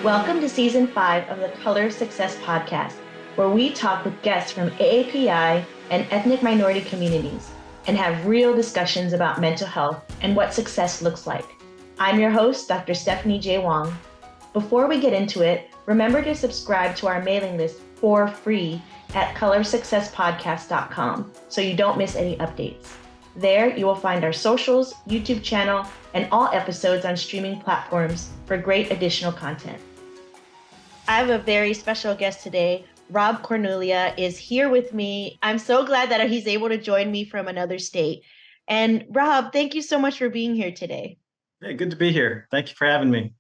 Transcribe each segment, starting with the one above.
Welcome to Season 5 of the Color Success Podcast, where we talk with guests from AAPI and ethnic minority communities and have real discussions about mental health and what success looks like. I'm your host, Dr. Stephanie J. Wong. Before we get into it, remember to subscribe to our mailing list for free at colorsuccesspodcast.com so you don't miss any updates. There, you will find our socials, YouTube channel, and all episodes on streaming platforms for great additional content. I have a very special guest today. Robb Kornoelje is here with me. I'm so glad that he's able to join me from another state. And Robb, thank you so much for being here today. Hey, good to be here. Thank you for having me.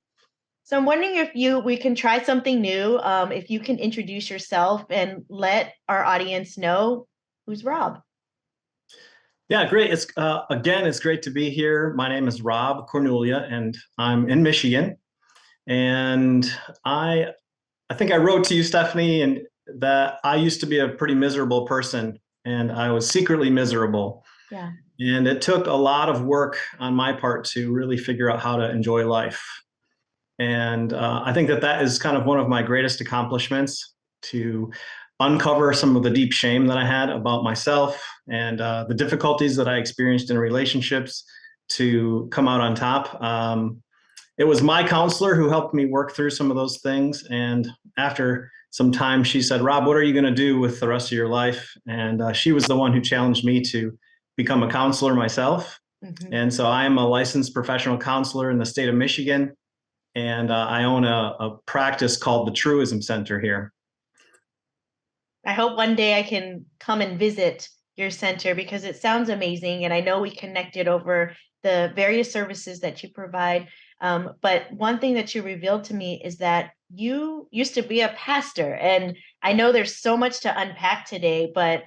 So I'm wondering if we can try something new. If you can introduce yourself and let our audience know who's Robb. Yeah, great. It's great to be here. My name is Robb Kornoelje, and I'm in Michigan. And I think I wrote to you, Stephanie, and that I used to be a pretty miserable person, and I was secretly miserable. Yeah. And it took a lot of work on my part to really figure out how to enjoy life. And I think that is kind of one of my greatest accomplishments, to uncover some of the deep shame that I had about myself and the difficulties that I experienced in relationships to come out on top. It was my counselor who helped me work through some of those things. And after some time, she said, "Robb, what are you going to do with the rest of your life?" And she was the one who challenged me to become a counselor myself. Mm-hmm. And so I am a licensed professional counselor in the state of Michigan. And I own a practice called the Truism Center here. I hope one day I can come and visit your center because it sounds amazing. And I know we connected over the various services that you provide. But one thing that you revealed to me is that you used to be a pastor. And I know there's so much to unpack today, but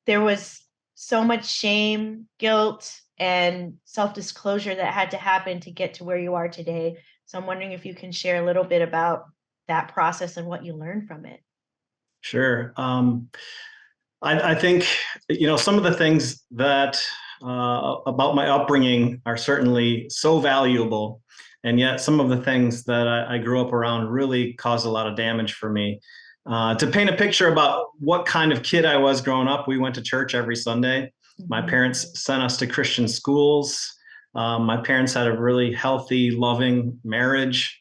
there was so much shame, guilt, and self-disclosure that had to happen to get to where you are today. So I'm wondering if you can share a little bit about that process and what you learned from it. Sure. I think, some of the things that about my upbringing are certainly so valuable. And yet some of the things that I grew up around really caused a lot of damage for me. To paint a picture about what kind of kid I was growing up, we went to church every Sunday. Mm-hmm. My parents sent us to Christian schools. My parents had a really healthy, loving marriage.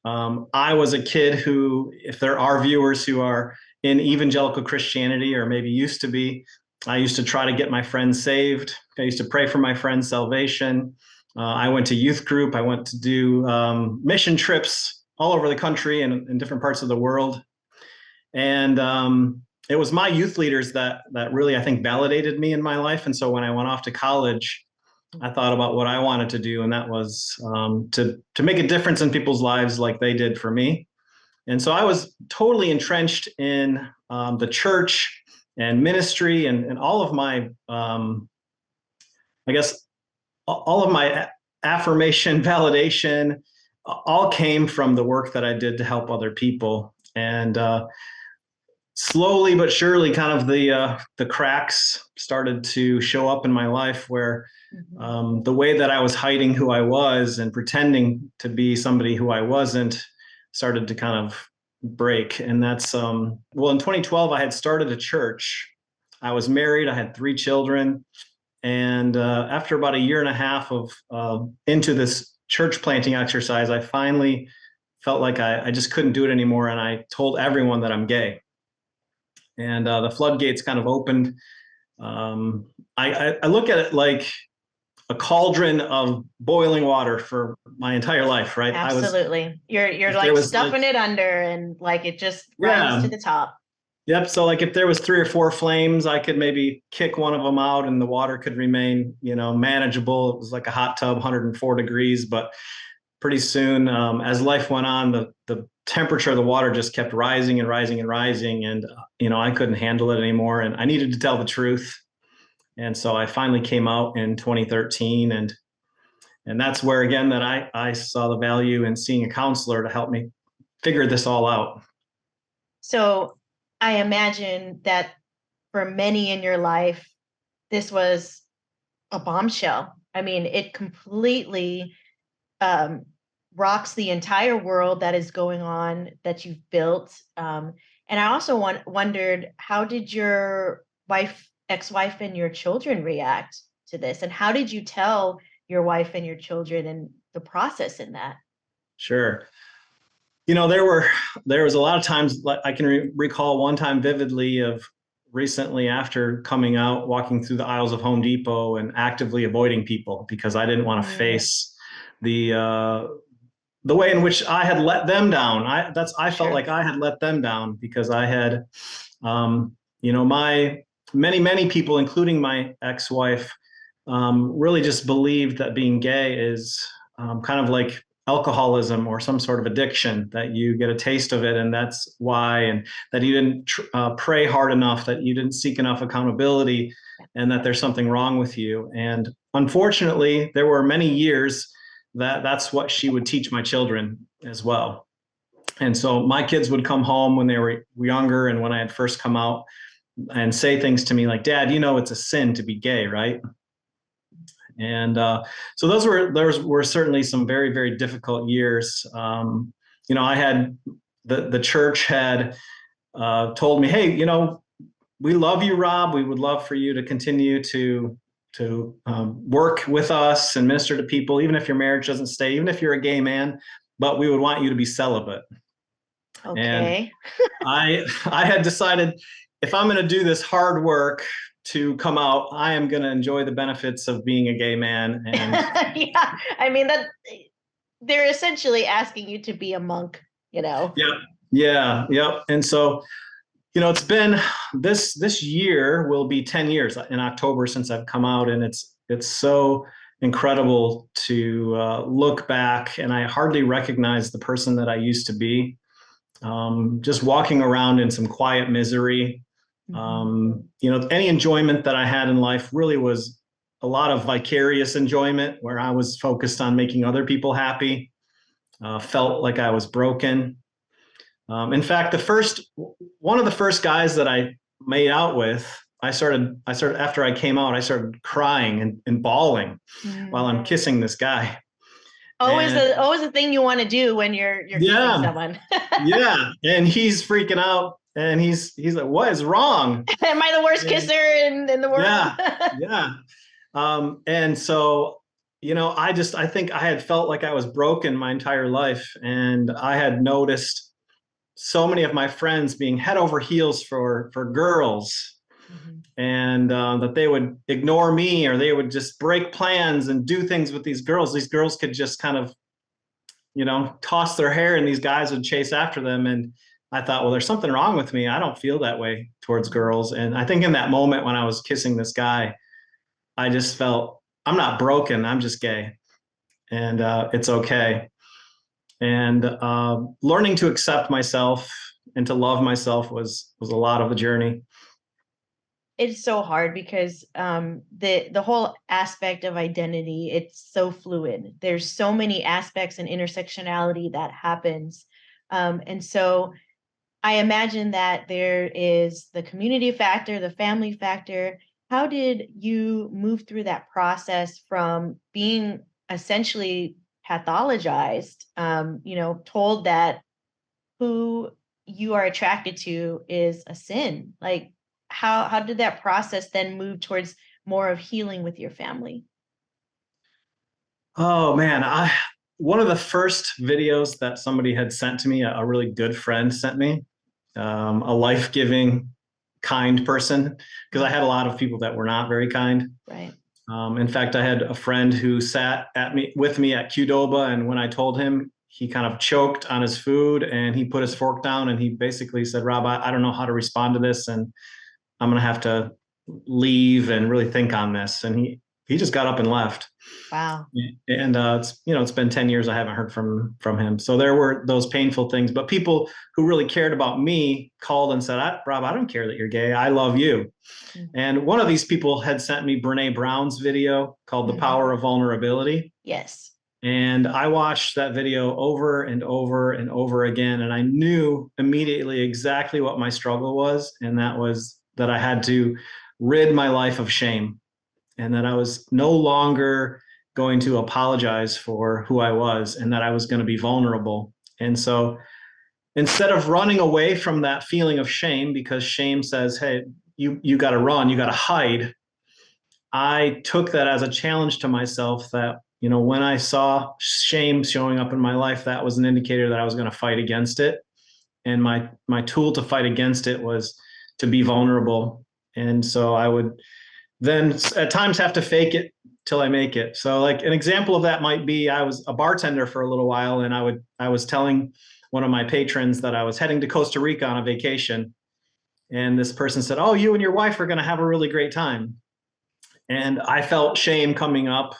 I was a kid who, if there are viewers who are in evangelical Christianity or maybe used to be, I used to try to get my friends saved. I used to pray for my friends' salvation. I went to youth group. I went to do mission trips all over the country and in different parts of the world. And it was my youth leaders that really, I think, validated me in my life. And so when I went off to college, I thought about what I wanted to do, and that was to make a difference in people's lives like they did for me. And so I was totally entrenched in the church and ministry and all of my, I guess, all of my affirmation, validation, all came from the work that I did to help other people. And slowly but surely, kind of the cracks started to show up in my life where the way that I was hiding who I was and pretending to be somebody who I wasn't started to kind of break. And that's, in 2012, I had started a church. I was married. I had 3 children. And after about a year and a half of into this church planting exercise, I finally felt like I just couldn't do it anymore. And I told everyone that I'm gay. And the floodgates kind of opened. I look at it like a cauldron of boiling water for my entire life, right? Absolutely. You're like stuffing it under and like it just rises to the top. Yep. So like if there was 3 or 4 flames, I could maybe kick one of them out and the water could remain, manageable. It was like a hot tub, 104 degrees, but pretty soon, as life went on, the temperature of the water just kept rising and rising and rising. And, I couldn't handle it anymore and I needed to tell the truth. And so I finally came out in 2013 and that's where, again, that I saw the value in seeing a counselor to help me figure this all out. So I imagine that for many in your life, this was a bombshell. I mean, it completely rocks the entire world that is going on that you've built. And I also wondered, how did your ex-wife and your children react to this? And how did you tell your wife and your children and the process in that? Sure. There was a lot of times, like I can recall one time vividly of recently after coming out, walking through the aisles of Home Depot and actively avoiding people because I didn't want to face the the way in which I had let them down. I felt like I had let them down because I had, my many people, including my ex-wife, really just believed that being gay is kind of like alcoholism or some sort of addiction, that you get a taste of it and that's why, and that you didn't pray hard enough, that you didn't seek enough accountability, and that there's something wrong with you. And unfortunately, there were many years that's what she would teach my children as well. And so my kids would come home when they were younger and when I had first come out and say things to me like, Dad, it's a sin to be gay, right? And so those were certainly some very, very difficult years. I had the church had told me, hey, we love you, Rob. We would love for you to continue to work with us and minister to people, even if your marriage doesn't stay, even if you're a gay man, but we would want you to be celibate. Okay. And I had decided, if I'm going to do this hard work to come out, I am going to enjoy the benefits of being a gay man. And yeah, I mean that they're essentially asking you to be a monk, Yeah. And so, it's been this year will be 10 years in October since I've come out, and it's so incredible to look back, and I hardly recognize the person that I used to be. Just walking around in some quiet misery. Any enjoyment that I had in life really was a lot of vicarious enjoyment where I was focused on making other people happy, felt like I was broken. In fact, one of the first guys that I made out with, I started after I came out, I started crying and bawling while I'm kissing this guy. Always the thing you want to do when you're kissing someone. Yeah. And he's freaking out and he's like, what is wrong? Am I the worst kisser in the world? Yeah. And so, I think I had felt like I was broken my entire life. And I had noticed so many of my friends being head over heels for girls, and that they would ignore me, or they would just break plans and do things with these girls. These girls could just kind of, toss their hair and these guys would chase after them. And I thought, well, there's something wrong with me. I don't feel that way towards girls. And I think in that moment when I was kissing this guy, I just felt, I'm not broken, I'm just gay. And it's okay. And learning to accept myself and to love myself was a lot of the journey. It's so hard because the whole aspect of identity, it's so fluid. There's so many aspects and intersectionality that happens. And so I imagine that there is the community factor, the family factor. How did you move through that process from being essentially pathologized, told that who you are attracted to is a sin? Like, how did that process then move towards more of healing with your family? Oh man, one of the first videos that somebody had sent to me, a really good friend sent me, a life-giving, kind person, because I had a lot of people that were not very kind. Right. In fact, I had a friend who sat with me at Qdoba, and when I told him, he kind of choked on his food and he put his fork down and he basically said, Rob, I don't know how to respond to this, and I'm going to have to leave and really think on this. And he just got up and left. Wow. And it's been 10 years I haven't heard from him. So there were those painful things, but people who really cared about me called and said, Rob, I don't care that you're gay. I love you. And one of these people had sent me Brene Brown's video called The Power of Vulnerability. Yes. And I watched that video over and over and over again. And I knew immediately exactly what my struggle was. And that was that I had to rid my life of shame, and that I was no longer going to apologize for who I was and that I was going to be vulnerable. And so instead of running away from that feeling of shame, because shame says, hey, you got to run, you got to hide, I took that as a challenge to myself that, when I saw shame showing up in my life, that was an indicator that I was going to fight against it. And my tool to fight against it was to be vulnerable. And so I would then at times have to fake it till I make it. So like an example of that might be I was a bartender for a little while, and I was telling one of my patrons that I was heading to Costa Rica on a vacation. And this person said, "Oh, you and your wife are going to have a really great time." And I felt shame coming up,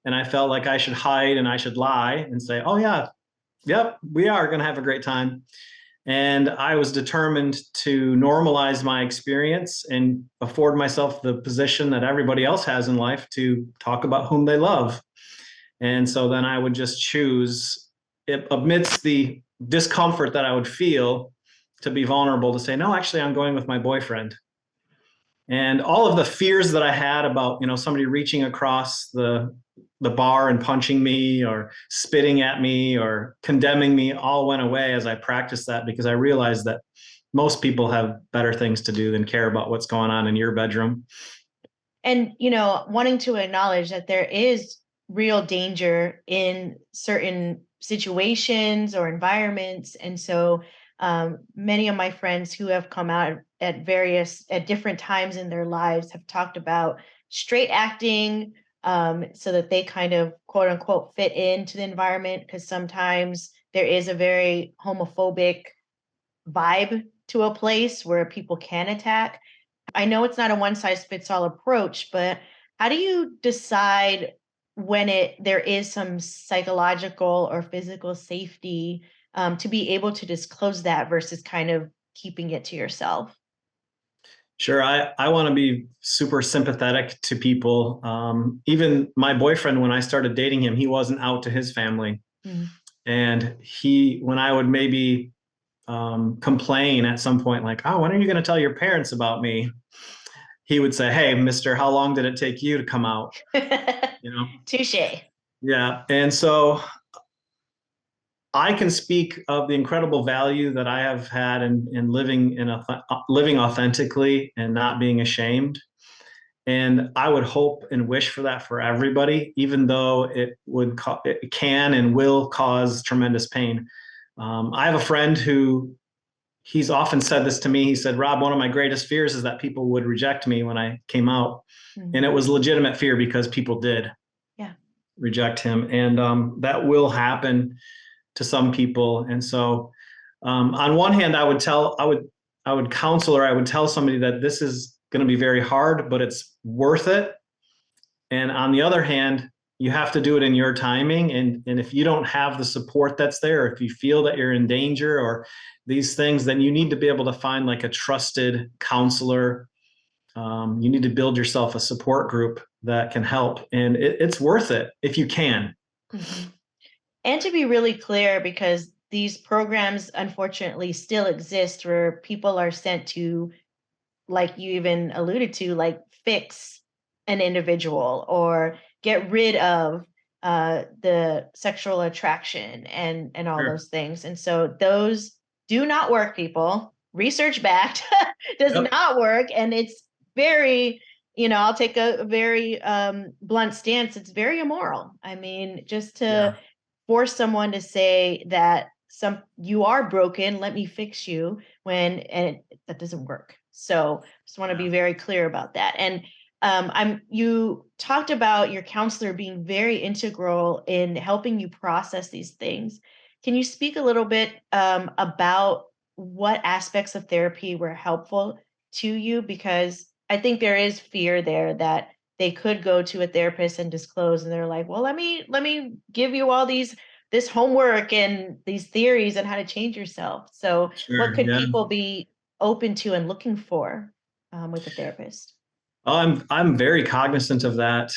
and I felt like I should hide and I should lie and say, "Oh yeah, yep, we are going to have a great time." And I was determined to normalize my experience and afford myself the position that everybody else has in life to talk about whom they love. And so then I would just choose, amidst the discomfort that I would feel, to be vulnerable, to say, no, actually, I'm going with my boyfriend. And all of the fears that I had about, somebody reaching across the bar and punching me or spitting at me or condemning me all went away as I practiced that, because I realized that most people have better things to do than care about what's going on in your bedroom. And, wanting to acknowledge that there is real danger in certain situations or environments. And so many of my friends who have come out at different times in their lives have talked about straight acting, so that they kind of quote unquote fit into the environment, because sometimes there is a very homophobic vibe to a place where people can attack. I know it's not a one size fits all approach, but how do you decide when there is some psychological or physical safety, to be able to disclose that versus kind of keeping it to yourself? Sure. I want to be super sympathetic to people. Even my boyfriend, when I started dating him, he wasn't out to his family. Mm. And when I would maybe complain at some point, like, oh, when are you going to tell your parents about me? He would say, hey, mister, how long did it take you to come out? Touche. Yeah. And so I can speak of the incredible value that I have had in living authentically and not being ashamed. And I would hope and wish for that for everybody, even though it can and will cause tremendous pain. I have a friend who he's often said this to me. He said, Rob, one of my greatest fears is that people would reject me when I came out. Mhm. And it was legitimate fear, because people did reject him. And that will happen to some people. And so on one hand, I would counsel, or I would tell somebody that this is going to be very hard, but it's worth it. And on the other hand, you have to do it in your timing. And if you don't have the support that's there, if you feel that you're in danger or these things, then you need to be able to find like a trusted counselor. You need to build yourself a support group that can help. And it's worth it if you can. Mm-hmm. And to be really clear, because these programs unfortunately still exist where people are sent to, like you even alluded to, like fix an individual or get rid of the sexual attraction and all Sure. those things. And so those do not work, people. Research backed does Yep. not work. And it's very, I'll take a very blunt stance. It's very immoral. I mean, just to Yeah. force someone to say that you are broken, let me fix you, that doesn't work. So just want to be very clear about that. And you talked about your counselor being very integral in helping you process these things. Can you speak a little bit about what aspects of therapy were helpful to you? Because I think there is fear there that they could go to a therapist and disclose, and they're like, well, let me give you all this homework and these theories on how to change yourself. So what Sure. could Yeah. people be open to and looking for with a therapist? I'm very cognizant of that,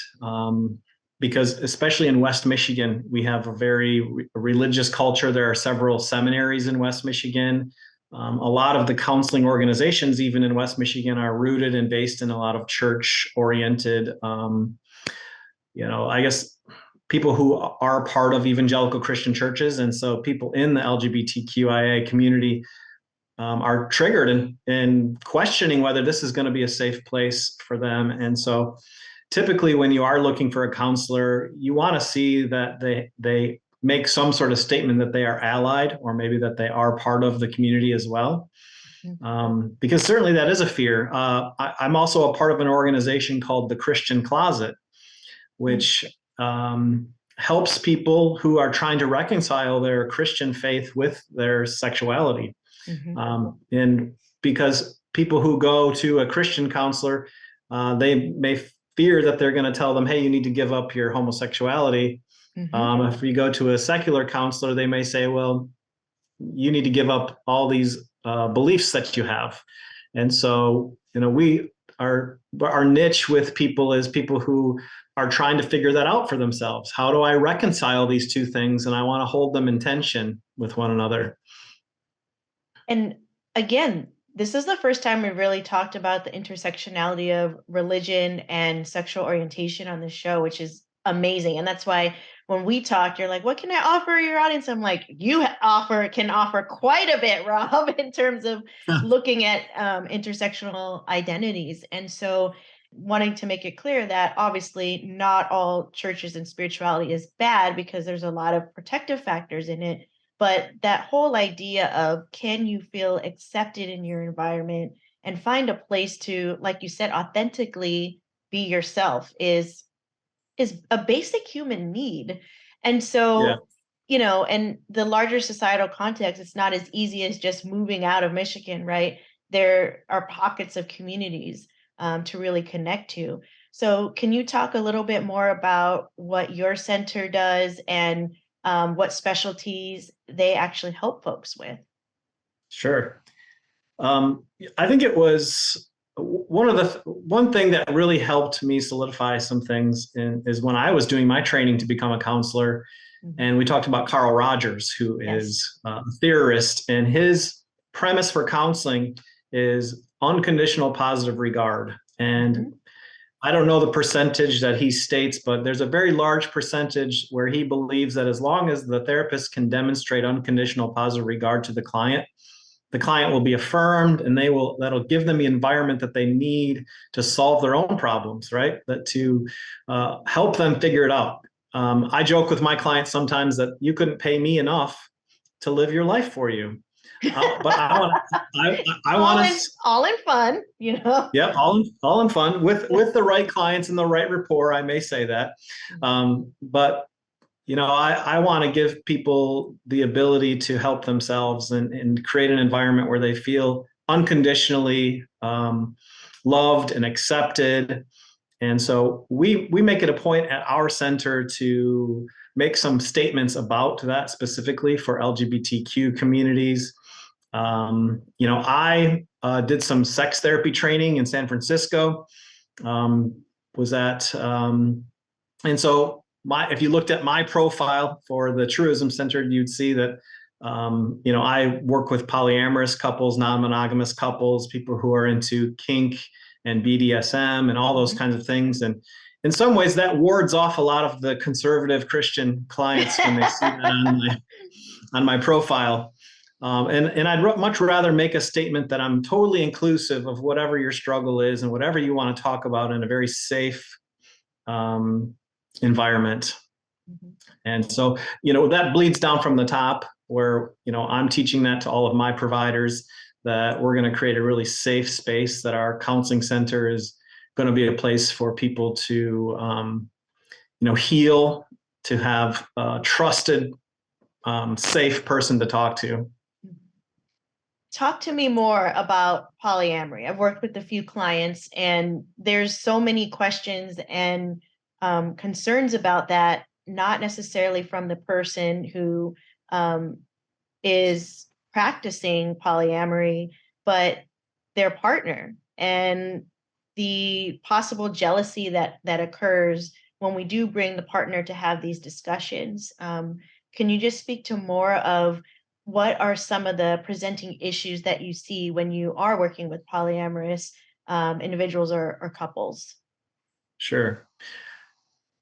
because especially in West Michigan, we have a very religious culture. There are several seminaries in West Michigan. A lot of the counseling organizations, even in West Michigan, are rooted and based in a lot of church-oriented I guess people who are part of evangelical Christian churches, and so people in the LGBTQIA community are triggered in questioning whether this is going to be a safe place for them. And so typically when you are looking for a counselor, you want to see that they make some sort of statement that they are allied, or maybe that they are part of the community as well. Because certainly that is a fear. I'm also a part of an organization called the Christian Closet, which helps people who are trying to reconcile their Christian faith with their sexuality. And because people who go to a Christian counselor, they may fear that they're going to tell them, hey, you need to give up your homosexuality. If you go to a secular counselor, they may say, well, you need to give up all these beliefs that you have. And so, our niche with people is people who are trying to figure that out for themselves. How do I reconcile these two things? And I want to hold them in tension with one another. And again, this is the first time we've really talked about the intersectionality of religion and sexual orientation on the show, which is amazing. And that's why when we talked, you're like, what can I offer your audience? I'm like, you can offer quite a bit, Rob, in terms of looking at intersectional identities. And so wanting to make it clear that obviously not all churches and spirituality is bad, because there's a lot of protective factors in it. But that whole idea of, can you feel accepted in your environment and find a place to, like you said, authentically be yourself is a basic human need. And so, and the larger societal context, it's not as easy as just moving out of Michigan, right? There are pockets of communities to really connect to. So can you talk a little bit more about what your center does and what specialties they actually help folks with? Sure. I think it was one thing that really helped me solidify some things is when I was doing my training to become a counselor. And we talked about Carl Rogers, who is a theorist, and his premise for counseling is unconditional positive regard. And I don't know the percentage that he states, but there's a very large percentage where he believes that as long as the therapist can demonstrate unconditional positive regard to the client will be affirmed, and that'll give them the environment that they need to solve their own problems, right? That to help them figure it out. I joke with my clients sometimes that you couldn't pay me enough to live your life for you. But I want to all in fun, Yeah, all in fun with the right clients and the right rapport. I may say that, but I want to give people the ability to help themselves and create an environment where they feel unconditionally loved and accepted. And so we make it a point at our center to make some statements about that specifically for LGBTQ communities. I did some sex therapy training in San Francisco. And so if you looked at my profile for the Truism Center, you'd see that I work with polyamorous couples, non-monogamous couples, people who are into kink and BDSM and all those kinds of things. And in some ways, that wards off a lot of the conservative Christian clients when they see that on my profile. And I'd much rather make a statement that I'm totally inclusive of whatever your struggle is and whatever you want to talk about in a very safe environment. And so, that bleeds down from the top where, I'm teaching that to all of my providers, that we're going to create a really safe space, that our counseling center is going to be a place for people to, heal, to have a trusted, safe person to talk to. Talk to me more about polyamory. I've worked with a few clients, and there's so many questions and concerns about that, not necessarily from the person who is practicing polyamory, but their partner, and the possible jealousy that occurs when we do bring the partner to have these discussions. Can you just speak to more of what are some of the presenting issues that you see when you are working with polyamorous individuals or couples? Sure.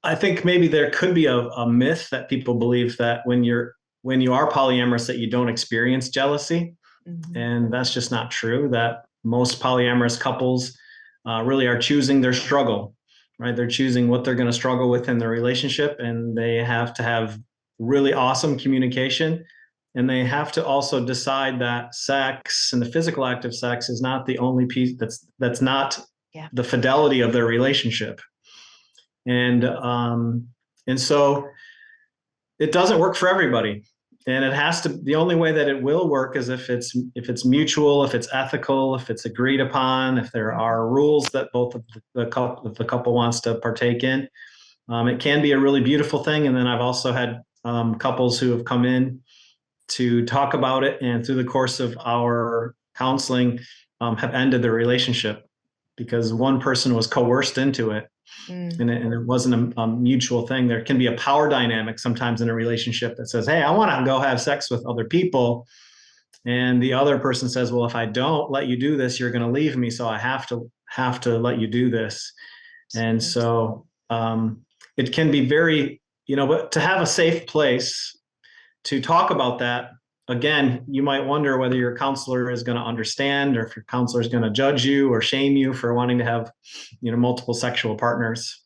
I think maybe there could be a myth that people believe that when you are polyamorous that you don't experience jealousy, Mm-hmm. and that's just not true. That most polyamorous couples really are choosing their struggle, right? They're choosing what they're going to struggle with in their relationship, and they have to have really awesome communication. And they have to also decide that sex and the physical act of sex is not the only piece that's not Yeah. the fidelity of their relationship. And so it doesn't work for everybody, and it has to. The only way that it will work is if it's mutual, if it's ethical, if it's agreed upon, if there are rules that both of the couple wants to partake in. It can be a really beautiful thing. And then I've also had couples who have come in to talk about it, and through the course of our counseling, have ended their relationship because one person was coerced into it, Mm. and it wasn't a mutual thing. There can be a power dynamic sometimes in a relationship that says, "Hey, I want to go have sex with other people," and the other person says, "Well, if I don't let you do this, you're going to leave me, so I have to let you do this." And so it can be very, but to have a safe place to talk about that. Again, you might wonder whether your counselor is going to understand, or if your counselor is going to judge you or shame you for wanting to have, multiple sexual partners.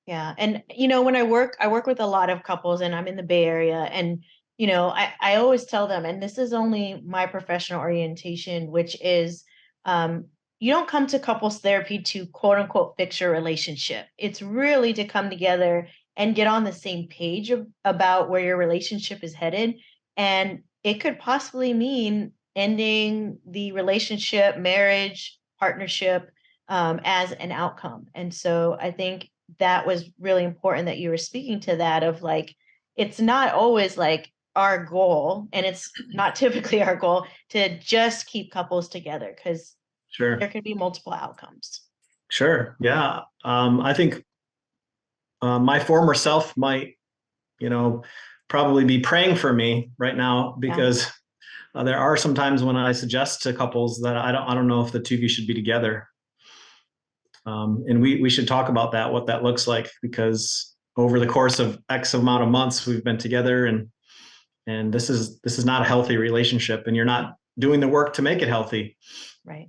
Yeah. And when I work with a lot of couples and I'm in the Bay Area, and I always tell them, and this is only my professional orientation, which is you don't come to couples therapy to quote unquote fix your relationship. It's really to come together and get on the same page about where your relationship is headed. And it could possibly mean ending the relationship, marriage, partnership, as an outcome. And so I think that was really important that you were speaking to that, of like, it's not always like our goal, and it's not typically our goal to just keep couples together, because there Sure. could be multiple outcomes. Sure. Yeah. I think my former self might, you know, probably be praying for me right now, Yeah. because there are some times when I suggest to couples that I don't know if the two of you should be together. And we should talk about that, what that looks like, because over the course of X amount of months we've been together, and this is not a healthy relationship, and you're not doing the work to make it healthy. Right.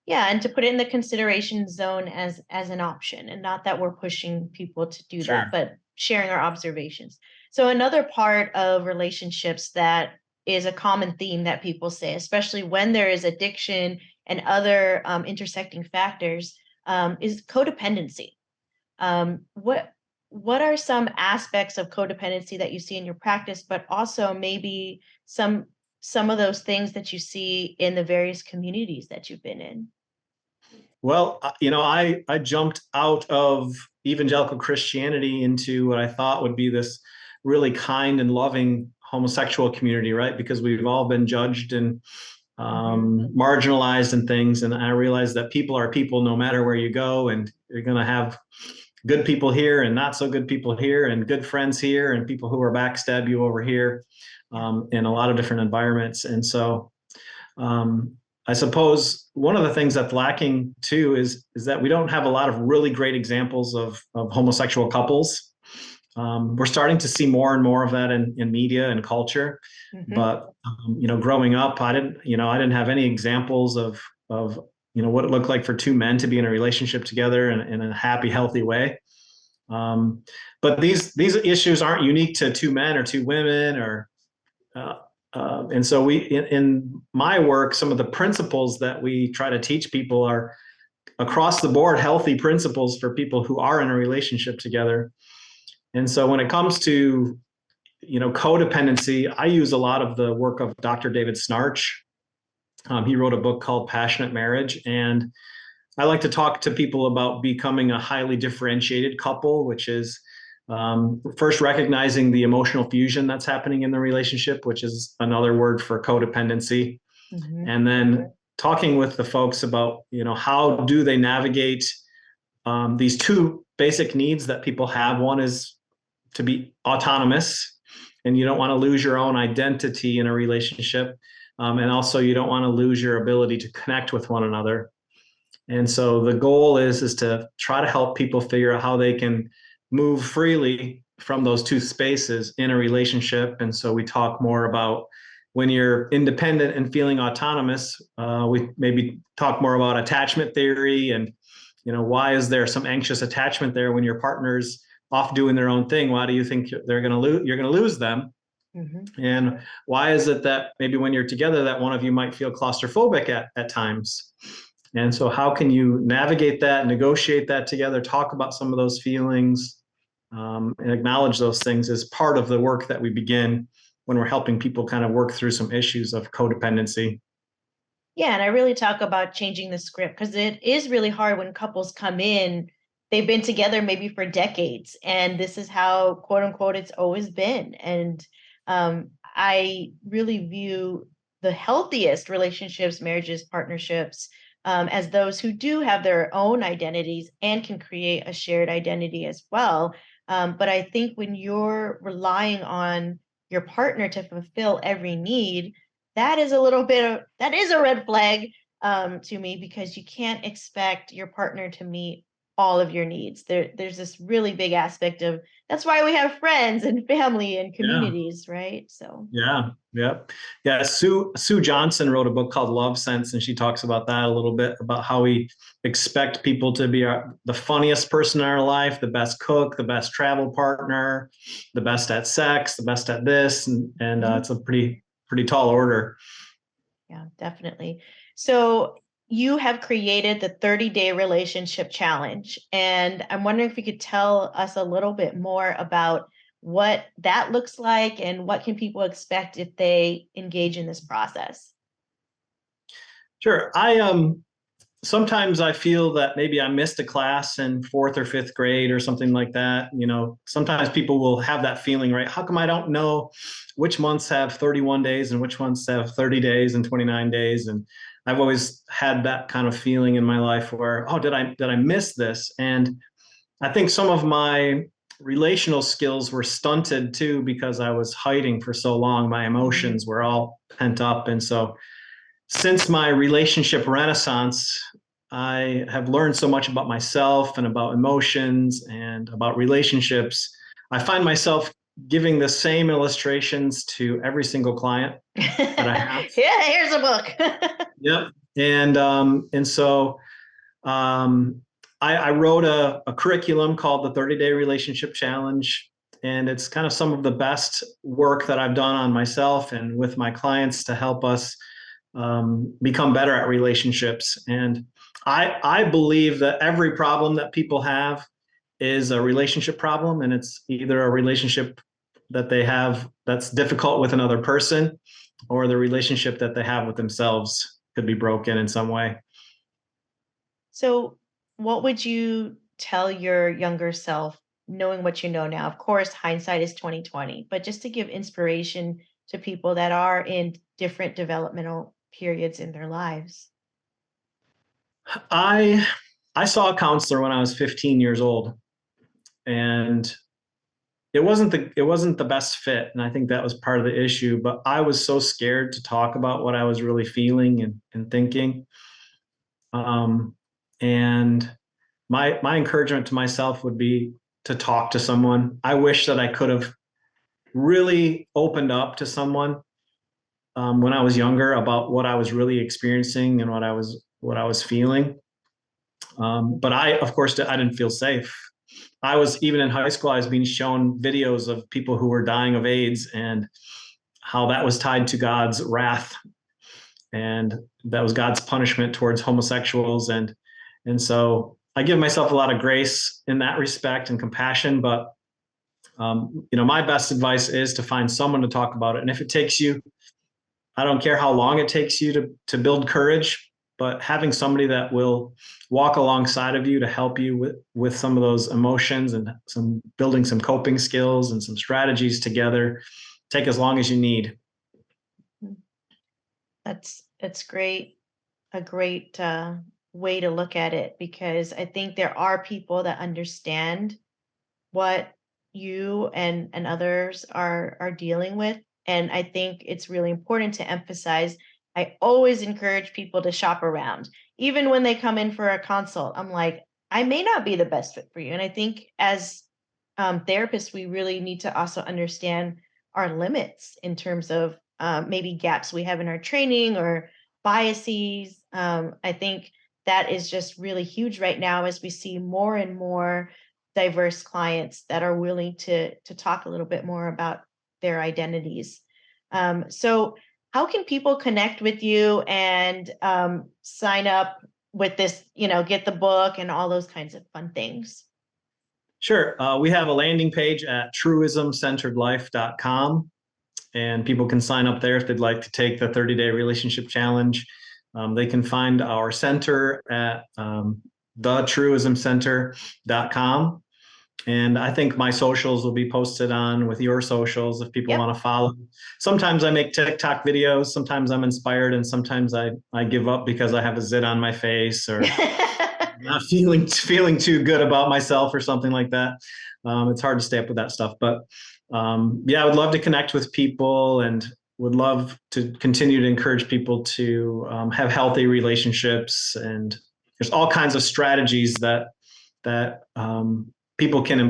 Yeah, and to put it in the consideration zone as an option, and not that we're pushing people to do that, Sure. but sharing our observations. So another part of relationships that is a common theme that people say, especially when there is addiction and other intersecting factors, is codependency. What are some aspects of codependency that you see in your practice, but also maybe some of those things that you see in the various communities that you've been in? Well, I jumped out of evangelical Christianity into what I thought would be this really kind and loving homosexual community, right? Because we've all been judged and marginalized and things. And I realized that people are people no matter where you go, and you're going to have good people here and not so good people here, and good friends here and people who are backstab you over here, in a lot of different environments. And so um, I suppose one of the things that's lacking too is that we don't have a lot of really great examples of homosexual couples. We're starting to see more and more of that in media and culture, Mm-hmm. but growing up, I didn't have any examples of what it looked like for two men to be in a relationship together in a happy, healthy way. Um, but these issues aren't unique to two men or two women, or uh, and so in my work, some of the principles that we try to teach people are across the board healthy principles for people who are in a relationship together. And so when it comes to codependency, I use a lot of the work of Dr. David Snarch. He wrote a book called Passionate Marriage, and I like to talk to people about becoming a highly differentiated couple, which is first recognizing the emotional fusion that's happening in the relationship, which is another word for codependency. Mm-hmm. And then talking with the folks about, how do they navigate these two basic needs that people have. One is to be autonomous, and you don't want to lose your own identity in a relationship. And also, you don't want to lose your ability to connect with one another. And so the goal is to try to help people figure out how they can move freely from those two spaces in a relationship. And so we talk more about when you're independent and feeling autonomous. We maybe talk more about attachment theory and, why is there some anxious attachment there when your partner's off doing their own thing? Why do you think they're going to lose? You're going to lose them. Mm-hmm. And why is it that maybe when you're together, that one of you might feel claustrophobic at times? And so how can you navigate that, negotiate that together, talk about some of those feelings, and acknowledge those things as part of the work that we begin when we're helping people kind of work through some issues of codependency. Yeah, and I really talk about changing the script because it is really hard when couples come in, they've been together maybe for decades, and this is how, quote unquote, it's always been. And I really view the healthiest relationships, marriages, partnerships, as those who do have their own identities and can create a shared identity as well. But I think when you're relying on your partner to fulfill every need, that is a red flag to me, because you can't expect your partner to meet all of your needs. There's this really big aspect of, that's why we have friends and family and communities, right? So yeah. Sue Johnson wrote a book called Love Sense, and she talks about that a little bit, about how we expect people to be the funniest person in our life, the best cook, the best travel partner, the best at sex, the best at this, and it's a pretty tall order. Yeah, definitely. So you have created the 30-day relationship challenge, and I'm wondering if you could tell us a little bit more about what that looks like and what can people expect if they engage in this process. Sure. Sometimes I feel that maybe I missed a class in fourth or fifth grade or something like that. Sometimes people will have that feeling, right? How come I don't know which months have 31 days and which months have 30 days and 29 days? And I've always had that kind of feeling in my life where, oh, did I miss this? And I think some of my relational skills were stunted too, because I was hiding for so long. My emotions were all pent up. And so since my relationship renaissance, I have learned so much about myself and about emotions and about relationships. I find myself giving the same illustrations to every single client that I have. Yeah, here's a book. Yep. And so I wrote a curriculum called the 30-Day Relationship Challenge. And it's kind of some of the best work that I've done on myself and with my clients to help us become better at relationships. And I believe that every problem that people have is a relationship problem, and it's either a relationship that they have that's difficult with another person, or the relationship that they have with themselves could be broken in some way. So what would you tell your younger self, knowing what you know now? Of course, hindsight is 2020, but just to give inspiration to people that are in different developmental periods in their lives. I saw a counselor when I was 15 years old, and it wasn't the best fit, and I think that was part of the issue. But I was so scared to talk about what I was really feeling and thinking. And my encouragement to myself would be to talk to someone. I wish that I could have really opened up to someone when I was younger about what I was really experiencing and what I was feeling. But of course, I didn't feel safe. I was, even in high school, I was being shown videos of people who were dying of AIDS and how that was tied to God's wrath, and that was God's punishment towards homosexuals. And so I give myself a lot of grace in that respect and compassion. But my best advice is to find someone to talk about it. And if it takes you, I don't care how long it takes you to build courage, but having somebody that will walk alongside of you to help you with some of those emotions and building some coping skills and some strategies together, take as long as you need. That's great. A great way to look at it, because I think there are people that understand what you and others are dealing with. And I think it's really important to emphasize, I always encourage people to shop around. Even when they come in for a consult, I'm like, I may not be the best fit for you. And I think as therapists, we really need to also understand our limits in terms of maybe gaps we have in our training or biases. I think that is just really huge right now as we see more and more diverse clients that are willing to talk a little bit more about their identities. So how can people connect with you and sign up with this, get the book and all those kinds of fun things? Sure. We have a landing page at truismcenteredlife.com, and people can sign up there if they'd like to take the 30-day relationship challenge. They can find our center at thetruismcenter.com. And I think my socials will be posted on with your socials if people want to follow. Sometimes I make TikTok videos. Sometimes I'm inspired, and sometimes I give up because I have a zit on my face or not feeling too good about myself or something like that. It's hard to stay up with that stuff. But yeah, I would love to connect with people and would love to continue to encourage people to have healthy relationships. And there's all kinds of strategies that people can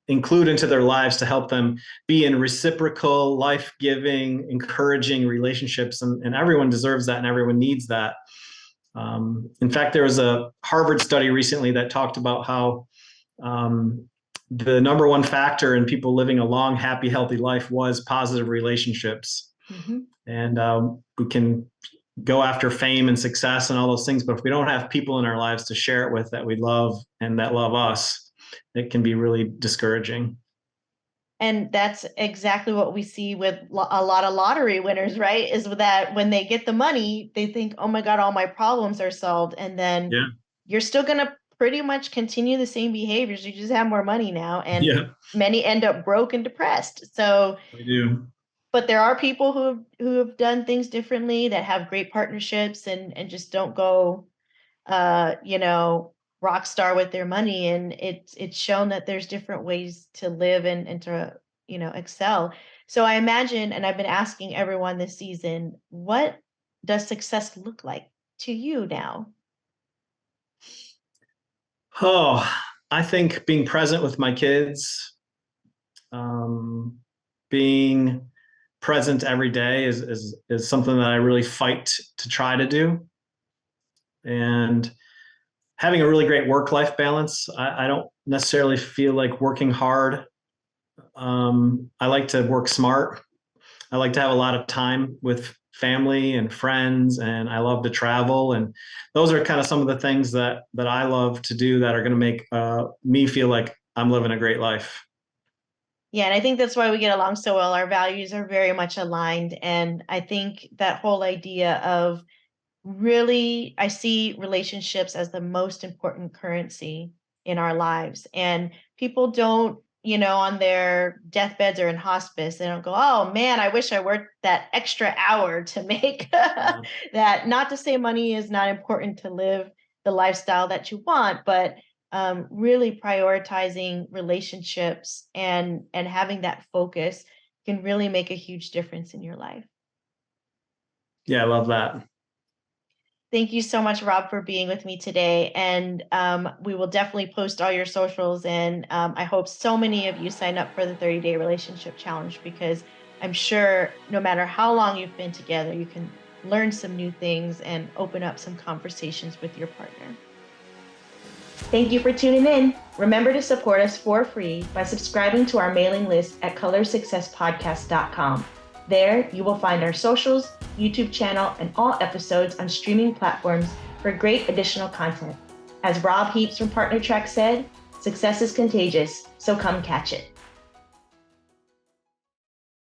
include into their lives to help them be in reciprocal, life-giving, encouraging relationships. And everyone deserves that and everyone needs that. In fact, there was a Harvard study recently that talked about how the number one factor in people living a long, happy, healthy life was positive relationships. Mm-hmm. And we can go after fame and success and all those things, but if we don't have people in our lives to share it with that we love and that love us, it can be really discouraging. And that's exactly what we see with a lot of lottery winners, right? Is that when they get the money, they think, oh my God, all my problems are solved. And then you're still going to pretty much continue the same behaviors. You just have more money now. And many end up broke and depressed. So we do. But there are people who have done things differently, that have great partnerships and just don't go, rock star with their money. And it's shown that there's different ways to live and to, excel. So I imagine, and I've been asking everyone this season, what does success look like to you now? Oh, I think being present with my kids, being present every day is something that I really fight to try to do. And having a really great work-life balance. I don't necessarily feel like working hard. I like to work smart. I like to have a lot of time with family and friends, and I love to travel. And those are kind of some of the things that I love to do that are going to make me feel like I'm living a great life. Yeah, and I think that's why we get along so well. Our values are very much aligned. And I think that whole idea of really, I see relationships as the most important currency in our lives. And people don't, on their deathbeds or in hospice, they don't go, oh man, I wish I worked that extra hour to make that. Not to say money is not important to live the lifestyle that you want, but really prioritizing relationships and having that focus can really make a huge difference in your life. Yeah, I love that. Thank you so much, Rob, for being with me today. And we will definitely post all your socials. And I hope so many of you sign up for the 30-day relationship challenge, because I'm sure no matter how long you've been together, you can learn some new things and open up some conversations with your partner. Thank you for tuning in. Remember to support us for free by subscribing to our mailing list at colorsuccesspodcast.com. There, you will find our socials, YouTube channel, and all episodes on streaming platforms for great additional content. As Robb Heaps from Partner Track said, success is contagious, so come catch it.